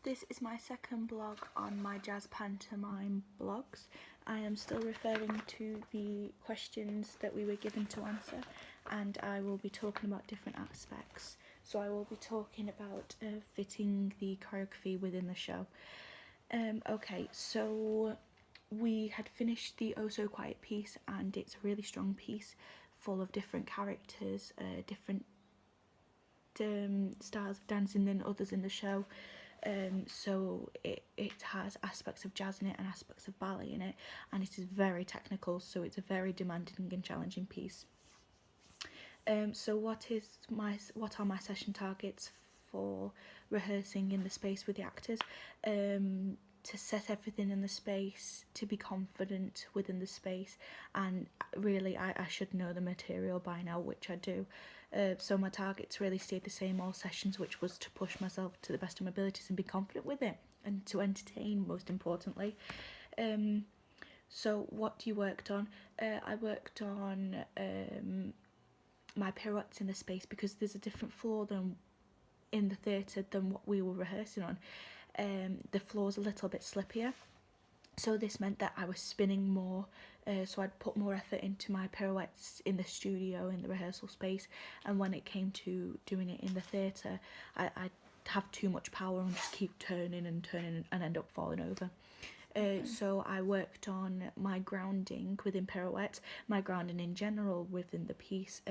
This is my second blog on my jazz pantomime blogs. I am still referring to the questions that we were given to answer, and I will be talking about different aspects. So I will be talking about fitting the choreography within the show. Okay, so we had finished the Oh So Quiet piece, and it's a really strong piece full of different characters, different styles of dancing than others in the show. So it has aspects of jazz in it and aspects of ballet in it, and it is very technical, so it's a very demanding and challenging piece. So what are my session targets for rehearsing in the space with the actors? To set everything in the space, to be confident within the space, and really I should know the material by now, which I do. So my targets really stayed the same all sessions, which was to push myself to the best of my abilities and be confident with it, and to entertain, most importantly. So what you worked on? I worked on my pirouettes in the space, because there's a different floor than in the theatre than what we were rehearsing on. The floor's a little bit slippier, so this meant that I was spinning more, so I'd put more effort into my pirouettes in the studio, in the rehearsal space, and when it came to doing it in the theatre, I'd have too much power and just keep turning and end up falling over. So I worked on my grounding within pirouettes, my grounding in general within the piece,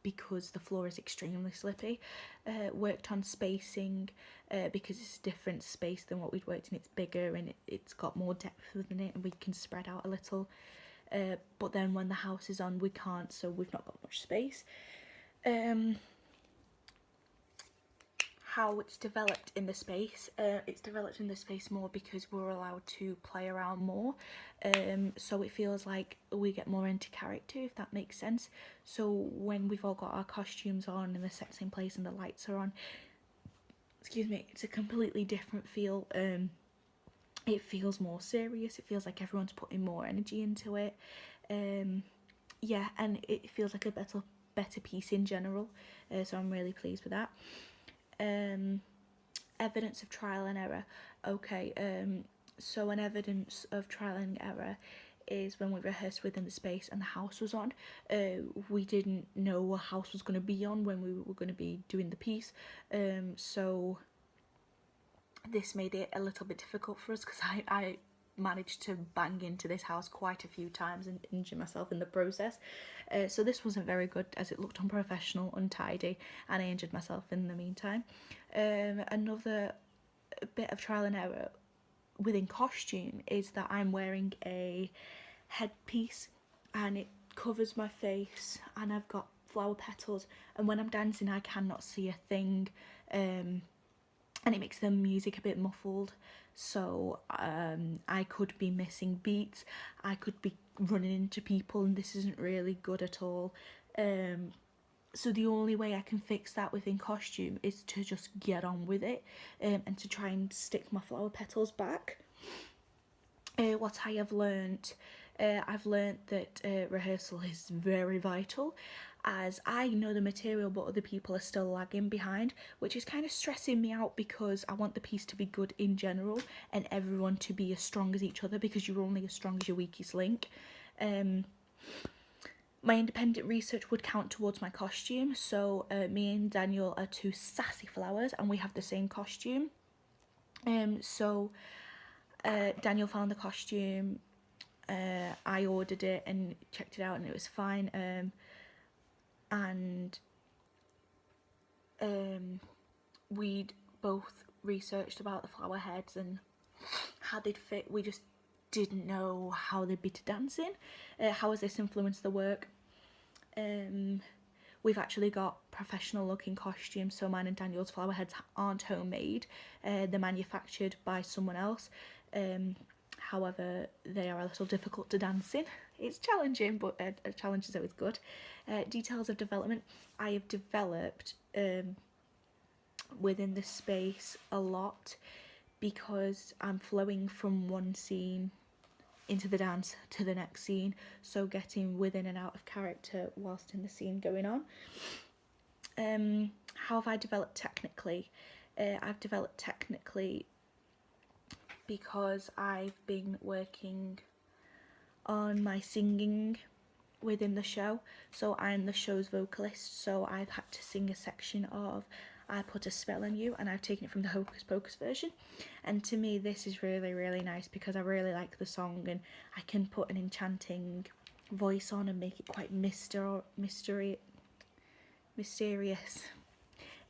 because the floor is extremely slippy. Worked on spacing, because it's a different space than what we'd worked in. It's bigger and it's got more depth within it, and we can spread out a little. But then when the house is on, we can't, so we've not got much space. How it's developed in the space. It's developed in the space more because we're allowed to play around more, so it feels like we get more into character, if that makes sense. So when we've all got our costumes on and the set's in place and the lights are on, it's a completely different feel. It feels more serious, it feels like everyone's putting more energy into it. Yeah, and it feels like a better piece in general, so I'm really pleased with that. Evidence of trial and error. Okay, so an evidence of trial and error is when we rehearsed within the space and the house was on. We didn't know what house was going to be on when we were going to be doing the piece, so this made it a little bit difficult for us, because I managed to bang into this house quite a few times and injure myself in the process. So this wasn't very good, as it looked unprofessional, untidy, and I injured myself in the meantime. Another bit of trial and error within costume is that I'm wearing a headpiece and it covers my face, and I've got flower petals, and when I'm dancing I cannot see a thing, and it makes the music a bit muffled. So I could be missing beats, I could be running into people, and this isn't really good at all. So the only way I can fix that within costume is to just get on with it, and to try and stick my flower petals back. What I have learnt, I've learnt that rehearsal is very vital, as I know the material but other people are still lagging behind, which is kind of stressing me out, because I want the piece to be good in general and everyone to be as strong as each other, because you're only as strong as your weakest link. My independent research would count towards my costume, so me and Daniel are two sassy flowers and we have the same costume. So Daniel found the costume, I ordered it and checked it out and it was fine, and we'd both researched about the flower heads and how they'd fit. We just didn't know how they'd be to dance in. How has this influenced the work? We've actually got professional looking costumes, so mine and Daniel's flower heads aren't homemade, they're manufactured by someone else. However, they are a little difficult to dance in. It's challenging, but a challenge is always good. Details of development. I have developed within the space a lot, because I'm flowing from one scene into the dance to the next scene, so getting within and out of character whilst in the scene going on. How have I developed technically? I've developed technically because I've been working on my singing within the show. So I'm the show's vocalist, so I've had to sing a section of I Put a Spell on You, and I've taken it from the Hocus Pocus version. And to me this is really, really nice because I really like the song, and I can put an enchanting voice on and make it quite mysterious.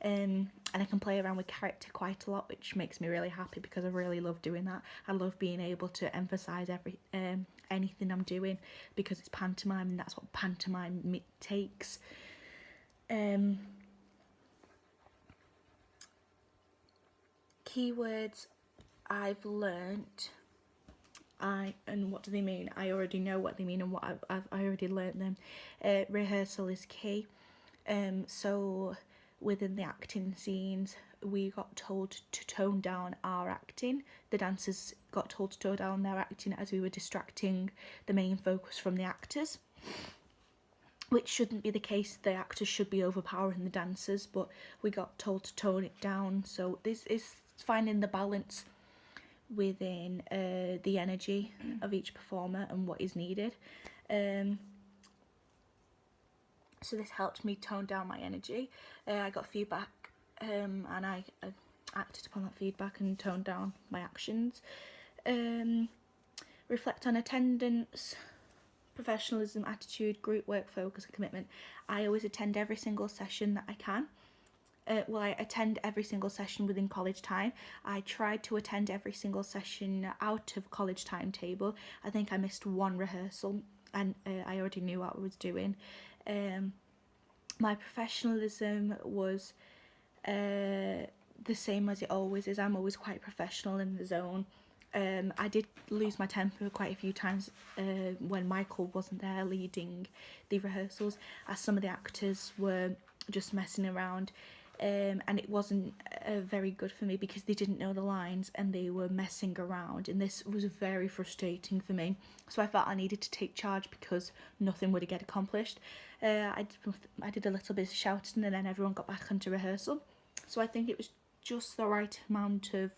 And I can play around with character quite a lot, which makes me really happy because I really love doing that. I love being able to emphasise anything I'm doing because it's pantomime, and that's what pantomime takes. Keywords I've learnt. And what do they mean? I already know what they mean, and what I already learnt them. Rehearsal is key. So within the acting scenes, we got told to tone down our acting. The dancers got told to tone down their acting as we were distracting the main focus from the actors, which shouldn't be the case. The actors should be overpowering the dancers, but we got told to tone it down. So this is finding the balance within the energy of each performer and what is needed. So this helped me tone down my energy. I got feedback, and I acted upon that feedback and toned down my actions. Reflect on attendance, professionalism, attitude, group work, focus and commitment. I always attend every single session that I can. I attend every single session within college time. I tried to attend every single session out of college timetable. I think I missed one rehearsal, and I already knew what I was doing. My professionalism was the same as it always is. I'm always quite professional in the zone. I did lose my temper quite a few times when Michael wasn't there leading the rehearsals, as some of the actors were just messing around. And it wasn't very good for me because they didn't know the lines and they were messing around, and this was very frustrating for me. So I felt I needed to take charge because nothing would get accomplished. I did a little bit of shouting, and then everyone got back onto rehearsal. So I think it was just the right amount of